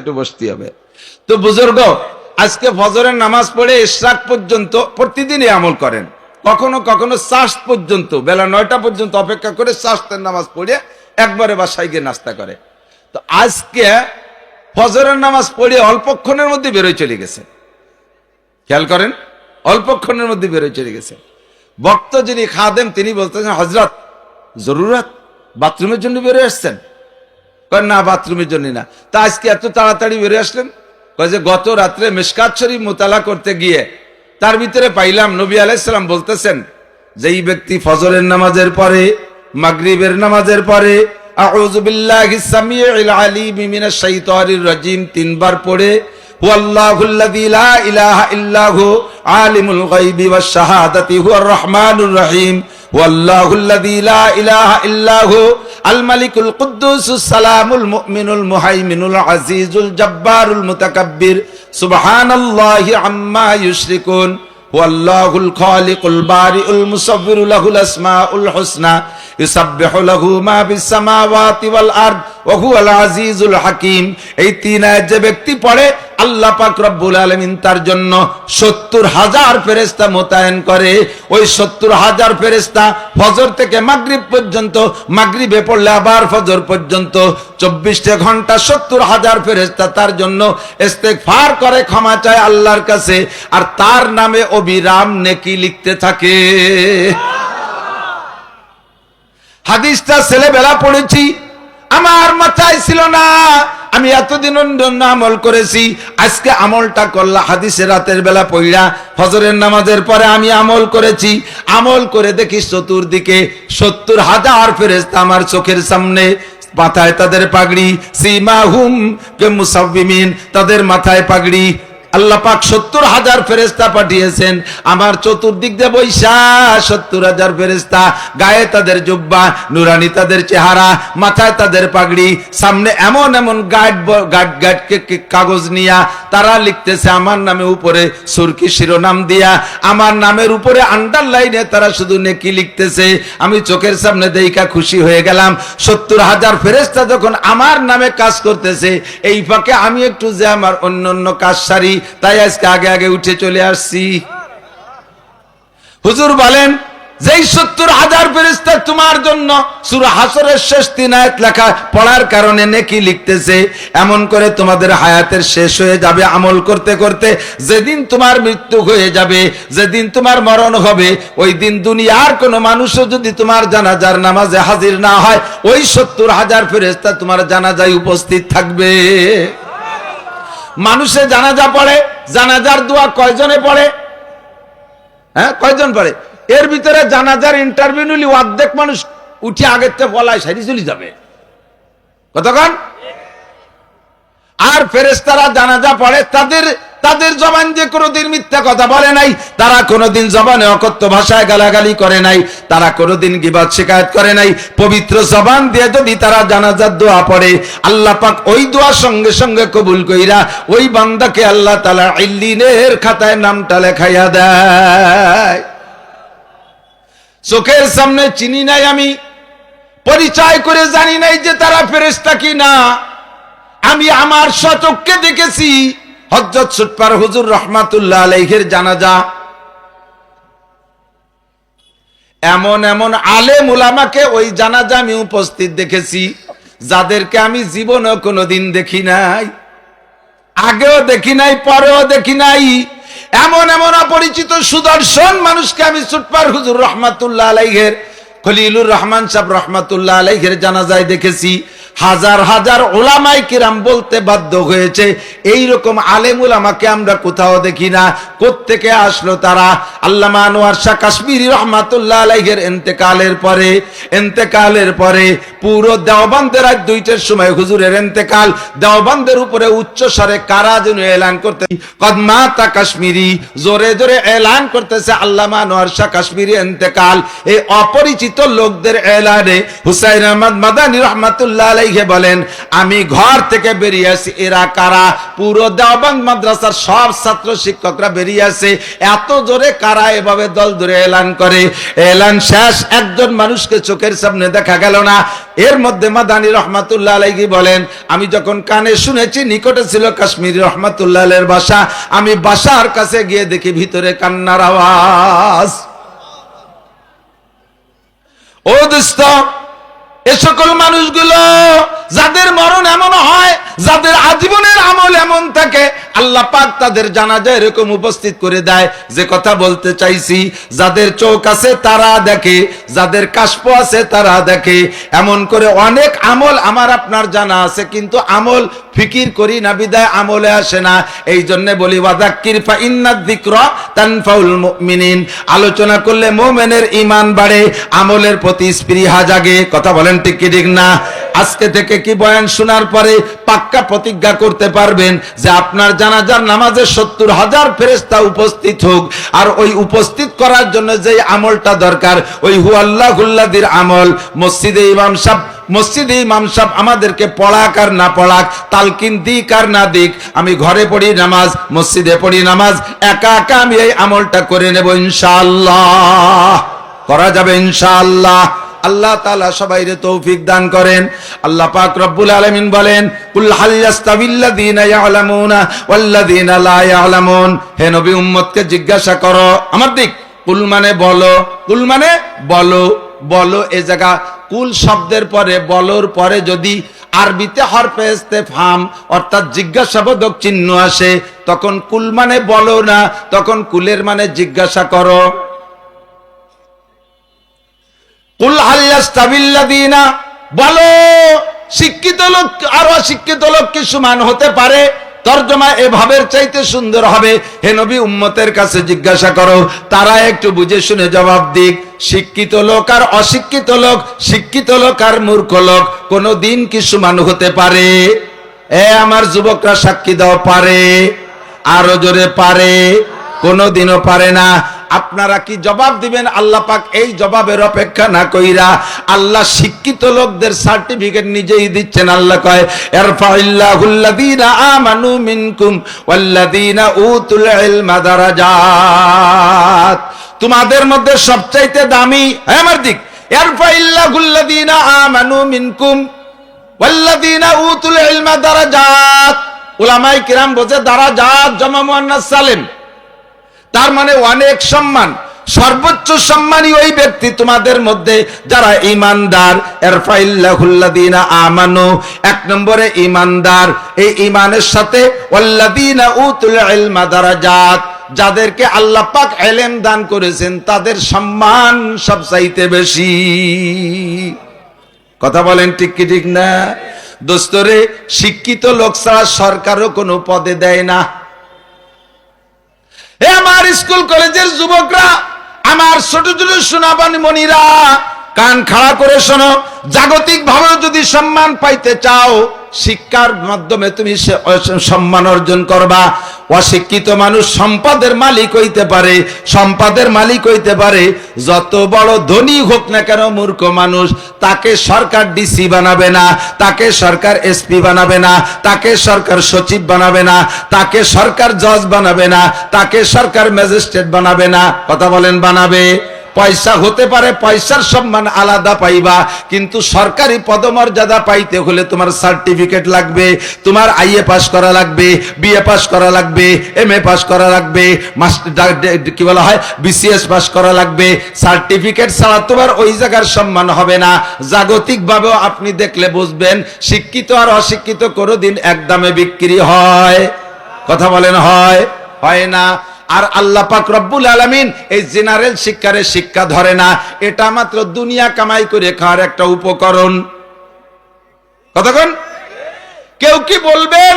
একটু বসতে হবে। তো বুজুর্গ আজকে ফজরের নামাজ পড়ে ইশরাক পর্যন্ত প্রতিদিনই আমল করেন, কখনো কখনো চাষ পর্যন্ত বেলা 9টা পর্যন্ত অপেক্ষা করে চাষের নামাজ পড়ে একবারে বাসায় গিয়ে নাস্তা করে। তো আজকে ফজরের নামাজ পড়ে অল্পক্ষণের মধ্যে বেরোয় চলে গেছে। খেয়াল করেন, অল্পক্ষণের মধ্যে বেরোয় চলে গেছে। বক্তা যিনি খাদেম তিনি বলতেছেন, হযরত জরুরত বাথরুমের জন্য বেরোয় আসছেন? না, বাথরুমের জন্য না। তা আজকে এত তাড়াতাড়ি বেরিয়ে আসলেন? যে গত রাত্রে মিশকাত শরীফ মোতালা করতে গিয়ে তার ভিতরে পাইলাম নবী আলাইহিস সালাম বলতেছেন, যেই ব্যক্তি ফজরের নামাজের পরে মাগরিবের নামাজের পরে আউযু বিল্লাহিস সামিউল আলিম মিনাশ শাইতানির রাজিম 3 বার পড়ে হুয়াল্লাহুল্লাযী লা ইলাহা ইল্লাহু আলিমুল গায়বি ওয়াশ শাহাদাতি হুয়ার রহমানুর রহিম ওয়াল্লাহুল্লাযী লা ইলাহা ইল্লাহু আল মালিকুল কুদ্দুসুস সালামুল মুমিনুল মুহাইমিনুল আজিজুল জব্বারুল মুতাকাব্বির সুবহানাল্লাহি আম্মা ইউশরিকুন ওয়াল্লাহুল খালিকুল বারিউল মুসাব্বিরু লাহুল আসমাউল হুসনা ইউসাব্বিহু লাহু মা ফিস সামাওয়াতি ওয়াল আরদ ওয়া হুয়াল আজিজুল হাকীম। এই 3 আয়াত যে ব্যক্তি পড়ে আল্লাহ পাক রব্বুল আলামিন তার জন্য 70,000 ফেরেশতা মোতায়েন করে। ওই 70,000 ফেরেশতা ফজর থেকে মাগরিব পর্যন্ত, মাগরিবে পড়লে আবার ফজর পর্যন্ত 24 ঘন্টা 70,000 ফেরেশতা তার জন্য ইস্তেগফার করে, ক্ষমা চায় আল্লাহর কাছে, আর তার নামে অবিরাম নেকি লিখতে থাকে। হাদিসটা ছেলেবেলা পড়েছি, আমার মাথায় ছিল না, আমি এতদিন অন্য আমল করেছি, আজকে আমলটা করলাম। হাদিসে রাতের বেলা পড়া ফজরের নামাজের পরে আমি আমল করেছি, আমল করে দেখি চতুর্দিকে 70,000 ফেরেশতা আমার চোখের সামনে, মাথায় তাদের পাগড়ি, সীমাহুম কে মুসাব্বিমিন, তাদের মাথায় পাগড়ি। আল্লাহ পাক 70,000 ফেরেশতা পাঠিয়েছেন আমার চতুর্দিক দিয়ে বৈশা, 70,000 ফেরেশতা, গায়ে তাদের জুব্বা, নুরানি তাদের চেহারা, মাথায় তাদের পাগড়ি, সামনে এমন এমন গাট কাগজ নিয়া তারা লিখতেছে আমার নামে, উপরে সুরকি শিরোনাম দিয়া আমার নামের উপরে আন্ডারলাইনে তারা শুধু নেকি লিখতেছে। আমি চোখের সামনে দেইখা খুশি হয়ে গেলাম। 70,000 ফেরেশতা যখন আমার নামে কাজ করতেছে, এই ফাঁকে আমি একটু যে আমার অন্য কাজ সারি, তাই আজকে আগে আগে উঠে চলে আসছি। হুজুর বলেন, যেই 70,000 ফেরেশতা তোমার জন্য সূরা হাসরের শেষ 3 আয়াত লেখা পড়ার কারণে নেকি লিখতেছে, এমন করে তোমাদের হায়াতের শেষ হয়ে যাবে আমল করতে করতে। যেদিন তোমার মৃত্যু হয়ে যাবে, যেদিন তোমার মরণ হবে, ওই দিন দুনিয়ার কোনো মানুষও যদি তোমার জানাজার নামাজে হাজির না হয়, ওই 70,000 ফেরেশতা তোমার জানাজায় উপস্থিত থাকবে। মানুষে জানাজা পড়ে, জানাজার দোয়া কয়জনে পড়ে? হ্যাঁ, কয়জন পড়ে? এর ভিতরে জানাজার ইন্টারভিউ নিলি অর্ধেক মানুষ উঠে আগের থেকে বলায় সারি চলে যাবে। কতক্ষণ? আর ফেরেশতারা জানাজা পড়ে, তাদের জবান যে কোনোদিন মিথ্যা কথা বলে নাই, তারা কোনোদিন জবানে অকথ্য ভাষায় গালাগালি করে নাই, তারা কোনোদিন গীবত শিকায়ত করে নাই। পবিত্র জবান দিয়ে যদি তারা জানাজার দোয়া পড়ে, আল্লাহ পাক ওই দোয়া সঙ্গে সঙ্গে কবুল কইরা ওই বান্দাকে আল্লাহ তাআলা ইল্লিনের খাতায় নামটা লেখাইয়া দেয়। চোখের সামনে চিনি নাই, আমি পরিচয় করে জানি নাই যে তারা ফেরেশতা কি না। আমি আমার স্বচক্ষে দেখেছি হযরত সুটপার হুজুর রহমাতুল্লাহ আলাইহির জানাজা। এমন এমন আলেম উলামাকে ওই জানাজা আমি উপস্থিত দেখেছি, যাদেরকে আমি জীবনে কোনোদিন দেখি নাই, আগেও দেখি নাই, পরেও দেখি নাই। এমন এমন অপরিচিত সুদর্শন মানুষকে আমি সুটপার হুজুর রহমাতুল্লাহ আলাইহির, খলিলুর রহমান সাহেব রহমাতুল্লাহ আলাইহির জানাজায় দেখেছি। হাজার হাজার উলামায়ে কিরাম বলতে বাধ্য হয়েছে, এই রকম আলেম উলামাকে আমরা কোথাও দেখি না। কোত্থেকে আসলো তারা? আল্লামা আনোয়ার শাহ কাশ্মীরি রহমাতুল্লাহ আলাইহির ইন্তেকালের পরে পুরো দেওবন্দের রাত 2টার সময় হুজুরের ইন্তেকাল, দেওবন্দের উপরে উচ্চ স্বরে কারা যেন এলান করতে, কদমাতা কাশ্মীরি, জোরে জোরে এলান করতেছে আল্লামা আনোয়ার শাহ কাশ্মীরি ইন্তেকাল। এই অপরিচিত লোকদের এলানে হুসাইন আহমদ মাদানী রহমাতুল্লাহ আলাইহি বলেন, আমি ঘর থেকে বেরিয়ে আসি, এরা কারা? পুরো দেওবন্দ মাদ্রাসার সব ছাত্র শিক্ষকরা বেরিয়ে আসে। এত জোরে কারা এভাবে দল ধরে এলান করে। এলান শেষ, একজন মানুষকে চোখের সামনে দেখা গেল না। এর মধ্যে মাদানী রহমাতুল্লাহ আলাইহি বলেন, আমি যখন কানে শুনেছি, নিকটে ছিল কাশ্মীরি রহমাতুল্লাহ আলাইহির বাসা, আমি বাসার কাছে গিয়ে দেখি ভিতরে কান্নার আওয়াজ। ও দোস্ত, এ সকল মানুষগুলো যাদের মরণ এমন হয়, যাদের আজীবনের আমল এমন থাকে, আল্লাহ পাক তাদের জানাজা এরকম উপস্থিত করে দেয়। যে কথা বলতে চাইছি, যাদের চোখ আছে তারা দেখে, যাদের কাশপ আছে তারা দেখে। এমন করে অনেক আমল আমার আপনার জানা আছে, কিন্তু আমল ফিকির করি না, বিদায় আমলে আসে না। এই জন্য বলি, ওয়াযাক্কির ফা ইন্নায যিকরা তানফাউল মুমিনিন। আলোচনা করলে মুমিনের ঈমান বাড়ে, আমলের প্রতি স্পৃহা জাগে। কথা বলেন ঠিক কি ঠিক না? আজকে থেকে কি বয়ান শোনার পরে পাক্কা প্রতিজ্ঞা করতে পারবেন যে আপনার জানাজার নামাজে 70,000 ফেরেশতা উপস্থিত হোক, আর ওই উপস্থিত করার জন্য যে আমলটা দরকার, ওই হুয়াল্লাহুল্লাযীর আমল। মসজিদে ইমাম সাহেব আমাদেরকে পড়াক আর না পড়াক, তালকিন দিক আর না দিক, আমি ঘরে পড়ি নামাজ, মসজিদে পড়ি নামাজ, একা একা আমি এই আমলটা করে নেব ইনশাআল্লাহ। করা যাবে ইনশাআল্লাহ। আল্লাহ তাআলা সবাইরে তৌফিক দান করেন। আল্লাহ পাক রব্বুল আলামিন বলেন, কুল হাল ইয়াস্তাবিল্লাযীনা ইয়ালামুনা ওয়াল্লাযীনা লা ইয়ালামুন। হে নবী, উম্মতকে জিজ্ঞাসা করো, আমার দিক, কুল মানে বলো, কুল মানে বলো, বলো। এই জায়গা কুল শব্দের পরে, বলোর পরে যদি আরবিতে হরফে ইস্তেফহাম অর্থাৎ জিজ্ঞাসাবোধক চিহ্ন আসে, তখন কুল মানে বলো না, তখন কুলের মানে জিজ্ঞাসা করো। কুল হাল ইয়াস্তাবিল্লাযীনা, বলো শিক্ষিত লোক আর অশিক্ষিত লোক কি সমান হতে পারে? তরজমা এভাবের চাইতে সুন্দর হবে, হে নবী, উম্মতের কাছে জিজ্ঞাসা করো, তারা একটু বুঝে শুনে জবাব দিক। শিক্ষিত লোক আর অশিক্ষিত লোক, শিক্ষিত লোক আর মূর্খ লোক কোনদিন কি সমান হতে পারে? এ আমার যুবকরা সাক্ষী দাও, পারে? আরো জোরে পারে? কোনদিনও পারে না। আপনারা কি জবাব দিবেন? আল্লাহ পাক এই জবাবের অপেক্ষা না কইরা আল্লাহ শিক্ষিত লোকদের সার্টিফিকেট নিজেই দিচ্ছেন। আল্লাহ কয়, ইরফাইল্লাহুল্লাযীনা আমানু মিনকুম ওয়াল্লাযীনা উতুল ইলমা দারাজাত। তোমাদের মধ্যে সবচাইতে দামি, আমার দিক, ইরফাইল্লাহুল্লাযীনা আমানু মিনকুম ওয়াল্লাযীনা উতুল ইলমা দারাজাত। উলামায়ে কিরাম বলে দারাজাত জমা মুয়ান্নাস সালিম, তার মানে অনেক সম্মান। সর্বোচ্চ সম্মানী ওই ব্যক্তি তোমাদের মধ্যে যারা ঈমানদার। ইরফাইল্লাহুল্লাযীনা আমানু, এক নম্বরে ঈমানদার, এই ঈমানের সাথে ওয়াল্লাযীনা উতুল ইলমা দারাজাত, যাদেরকে আল্লাহ পাক ইলম দান করেছেন তাদের সম্মান সবচাইতে বেশি। কথা বলেন ঠিক কি ঠিক না? দোস্তরে, শিক্ষিত লোক ছাড়া সরকারও কোনো পদে দেয় না। আমার স্কুল কলেজের যুবকরা, আমার ছোট ছোট সোনাবানি মনিরা, কান খাড়া করে শোনো, জাগতিক ভাবে যদি সম্মান পাইতে চাও, শিক্ষার মাধ্যমে তুমি সম্মান অর্জন করবা। অশিক্ষিত মানুষ সম্পদের মালিক হইতে পারে, সম্পদের মালিক হইতে পারে, যত বড় ধনী হোক না কেন, মূর্খ মানুষ, তাকে সরকার ডিসি বানাবে না, তাকে সরকার এসপি বানাবে না, তাকে সরকার সচিব বানাবে না, তাকে সরকার জজ বানাবে না, তাকে সরকার ম্যাজিস্ট্রেট বানাবে না। কথা বলেন, বানাবে? পয়সা হতে পারে, পয়সার সম্মান আলাদা পাইবা, কিন্তু সরকারি পদমর্যাদা পাইতে হলে তোমার সার্টিফিকেট লাগবে, তোমার আইএ পাস করা লাগবে, বিএ পাস করা লাগবে, এমএ পাস করা লাগবে, কি বলা হয়, বিসিএস পাস করা লাগবে। সার্টিফিকেট ছাড়া তোমার ওই জায়গার সম্মান হবে না। জাগতিক ভাবেও আপনি দেখলে বুঝবেন, শিক্ষিত আর অশিক্ষিত কোনোদিন এক দামে বিক্রি হয়? কথা বলেন, হয়? হয় না। আর আল্লাহ পাক রব্বুল আলামিন এই জেনারেল শিক্ষারে শিক্ষা ধরে না, এটা মাত্র দুনিয়া কামাই করে খাওয়ার একটা উপকরণ। কতক্ষণ? কেউ কি বলবেন?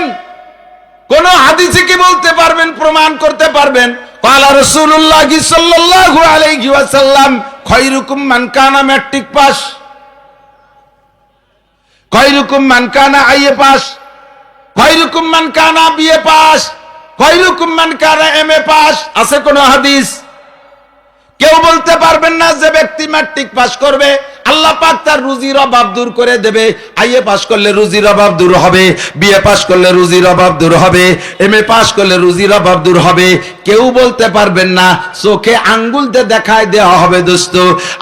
কোন হাদিসে কি বলতে পারবেন, প্রমাণ করতে পারবেন? ক্বালা রাসূলুল্লাহ সাল্লাল্লাহু আলাইহি ওয়াসাল্লাম, খায়রুকুম মান কানা ম্যাট্রিক পাস, খায়রুকুম মান কানা আইএ পাস, খায়রুকুম মান কানা বিএ পাস, খায়রুকুম মান কানা এমএ পাস। আছে কোন হাদিস? কেউ বলতে পারবেন না যে ব্যক্তি ম্যাট্রিক পাস করবে, আল্লাহ আল্লাহ পাক তার রুজির অভাব দূর করে দেবে। আইএ পাস করলে রুজির অভাব দূর হবে, বিএ পাস করলে রুজির অভাব দূর হবে, এমএ পাস করলে রুজির অভাব দূর হবে। কেউ বলতে পারবেন না, চোখে আঙ্গুল দিয়ে দেখায় দেওয়া হবে দোস্ত।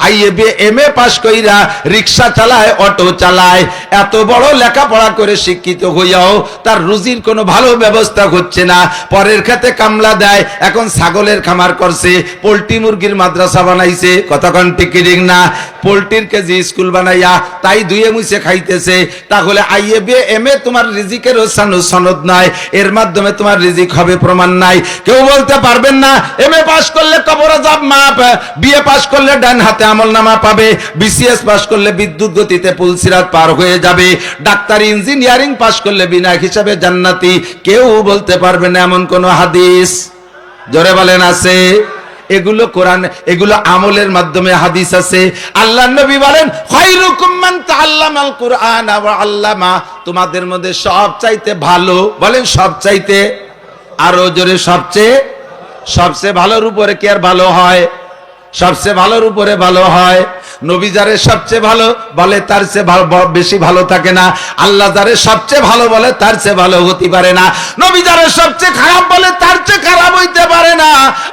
আইএ বিএ এমএ পাস কইরা রিকশা চালায়, অটো চালায়, এত বড় লেখাপড়া করে শিক্ষিত হইয়াও তার রুজির কোনো ভালো ব্যবস্থা হচ্ছে না। পরের খেতে কামলা দেয়, এখন ছাগলের খামার করছে, পোল্ট্রি মুরগির মাদ্রাসা বানাইছে, কতক্ষণ টিকিরিং না, পোল্ট্রির কেজি স্কুল বানাইয়া তাই ধুয়ে মুছে খাইতেছে। তাহলে আইএ বিএ এমএ তোমার রিজিকের সনদ নয়, এর মাধ্যমে তোমার রিজিক হবে প্রমাণ নাই। কেউ বলতে পারবেন না এমএ পাস করলে কবর আযাব মাপ, বিএ পাস করলে ডান হাতে আমলনামা পাবে, বিসিএস পাস করলে বিদ্যুৎ গতিতে পুলসিরাত পার হয়ে যাবে, ডাক্তারি ইঞ্জিনিয়ারিং পাস করলে বিনা হিসাবে জান্নাতি। কেউ বলতে পারবে না এমন কোন হাদিস? জোরে বলেন আছে? এগুলো কোরআন, এগুলো আমলের মাধ্যমে হাদিস আছে। আল্লাহর নবী বলেন খায়রুকুম মান তাআল্লামাল কুরআন ওয়া আল্লামা, তোমাদের মধ্যে সবচাইতে ভালো, বলেন সবচাইতে, আরো জোরে সবচেয়ে, সবচেয়ে ভালোর উপরে কি আর ভালো হয়? সবচেয়ে ভালোর উপরে ভালো হয়। নবী যারে সবচেয়ে ভালো বলে তার চেয়ে বেশি ভালো থাকে না, আল্লাহ যারে সবচেয়ে ভালো বলে তার চেয়ে ভালো হতে পারে না, নবী যারে সবচেয়ে খারাপ বলে তার চেয়ে খারাপ হইতে পারে না,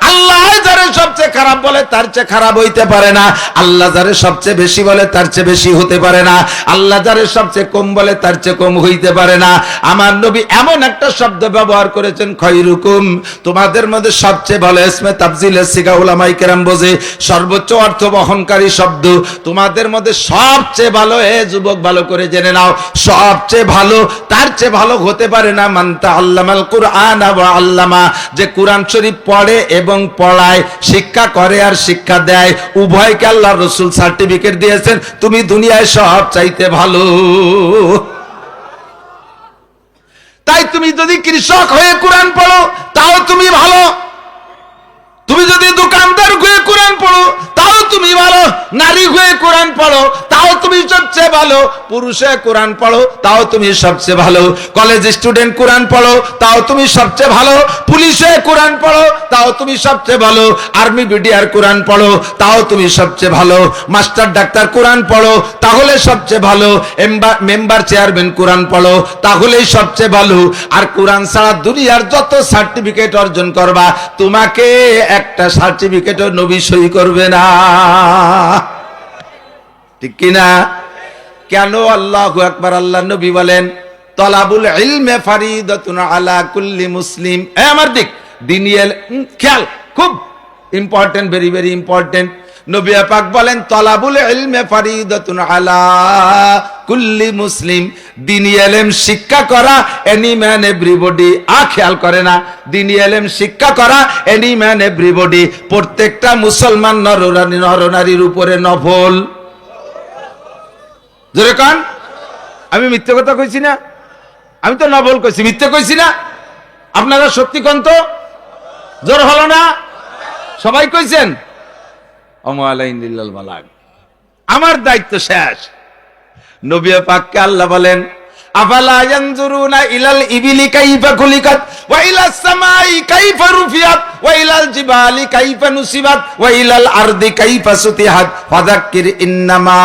আল্লাহ যারে সবচেয়ে খারাপ বলে তার চেয়ে খারাপ হইতে পারে না, আল্লাহ যারে সবচেয়ে বেশি বলে তার চেয়ে বেশি হতে পারে না, আল্লাহ যারে সবচেয়ে কম বলে তার চেয়ে কম হইতে পারে না। আমার নবী এমন একটা শব্দ ব্যবহার করেছেন খায়রুকুম, তোমাদের মধ্যে সবচেয়ে ভালো, ইসমে তাফজিলের সিগা উলামায়ে কেরাম বোঝে, সর্বোচ্চ অর্থ বহনকারী শব্দ। তোমাদের মধ্যে সবচেয়ে ভালো, এ যুবক ভালো করে জেনে নাও, সবচেয়ে ভালো তার চেয়ে ভালো হতে পারে না মান তাআল্লামাল কুরআন ওয়া আল্লামা, যে কুরআন শরীফ পড়ে এবং পড়ায়, শিক্ষা করে আর শিক্ষা দেয়, উভয়কে আল্লাহর রাসূল সার্টিফিকেট দিয়েছেন তুমি দুনিয়ায় সবচাইতে ভালো। তাই তুমি যদি কৃষক হয়ে কুরআন পড়ো তাও তুমি ভালো, তুমি যদি দোকানদার হয়ে কোরআন পড়ো তাও তুমি ভালো, নারী হয়ে কোরআন পড়ো তাও তুমি সবচেয়ে ভালো, পুরুষে কোরআন পড়ো তাও তুমি সবচেয়ে ভালো, কলেজ স্টুডেন্ট কোরআন পড়ো তাও তুমি সবচেয়ে ভালো, পুলিশে কোরআন পড়ো তাও তুমি সবচেয়ে ভালো, আর্মি বিডিআর কোরআন পড়ো তাও তুমি সবচেয়ে ভালো, মাস্টার ডাক্তার কোরআন পড়ো তাহলে সবচেয়ে ভালো, মেম্বার চেয়ারম্যান কোরআন পড়ো তাহলেই সবচেয়ে ভালো। আর কোরআন ছাড়া দুনিয়ার যত সার্টিফিকেট অর্জন করবা, তোমাকে একটা সার্টিফিকেটও নবী সই করবে না, ঠিক কিনা? কেন? আল্লাহু আকবার। আল্লাহ নবী বলেন তলাবুল ইলমে ফারিদাতুন আলা কুল্লি মুসলিম। আমার দিক দ্বীনি খেয়াল, খুব ইম্পর্টেন্ট, ভেরি ভেরি ইম্পর্টেন্ট। নবী পাক বলেন তলাবুল ইলমে ফারিদাতুন আলা কুল্লি মুসলিম, দ্বীনি ইলম শিক্ষা করা এনি ম্যান এভরিবডি। খেয়াল করে না, দ্বীনি ইলম শিক্ষা করা এনি ম্যান এভরিবডি, প্রত্যেকটা মুসলমান নরনারীর উপরে নফল। জোরে কান, আমি মিথ্যে কথা কইছি না? আমি তো নফল কইছি, মিথ্যে কইছি না? আপনারা সত্যি কোন তো? জোর হলো না? সবাই কইছেন আমার দায়িত্ব শেষ। নবী পাককে আল্লাহ বলেন আফালা ইয়ানজুরুনা ইলাল ইবিলি কাইফা খুলিকাত ওয়া ইলাস সামাই কাইফা রুফিয়াত ওয়া ইলাল জিবালি কাইফা নুসিবাত ওয়া ইলাল আরদি কাইফা সুতিহাত ফাযাক্কির ইন্নামা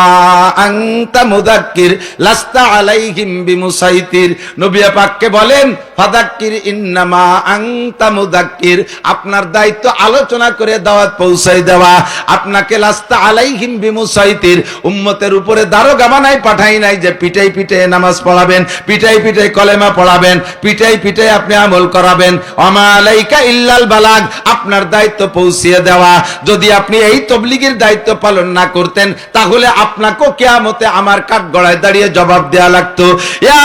আনতা মুযাক্কির লাস্তা আলাইহিম বিমুসাইতির। নবী পাককে বলেন ফাযাক্কির ইন্নামা আনতা মুযাক্কির, আপনার দায়িত্ব আলোচনা করে দাওয়াত পৌঁছাই দেওয়া, আপনাকে লাস্তা আলাইহিম বিমুসাইতির, উম্মতের উপরে দারোগা বানাই পাঠাই নাই যে পিটাই পিটাই নামাজ পড়াবেন, পিটাই পিটাই কলেমা পড়াবেন, পিটাই পিটাই আপনি আমল করাবেন। ওমা আলাইকা ইল্লাল বালাগ, আপনার দায়িত্ব পৌঁছিয়ে দেওয়া। যদি আপনি এই তাবলীগের দায়িত্ব পালন না করতেন তাহলে আপনাকেও কিয়ামতে আমার কাঠগড়ায় দাঁড়িয়ে জবাব দেয়া লাগতো। ইয়া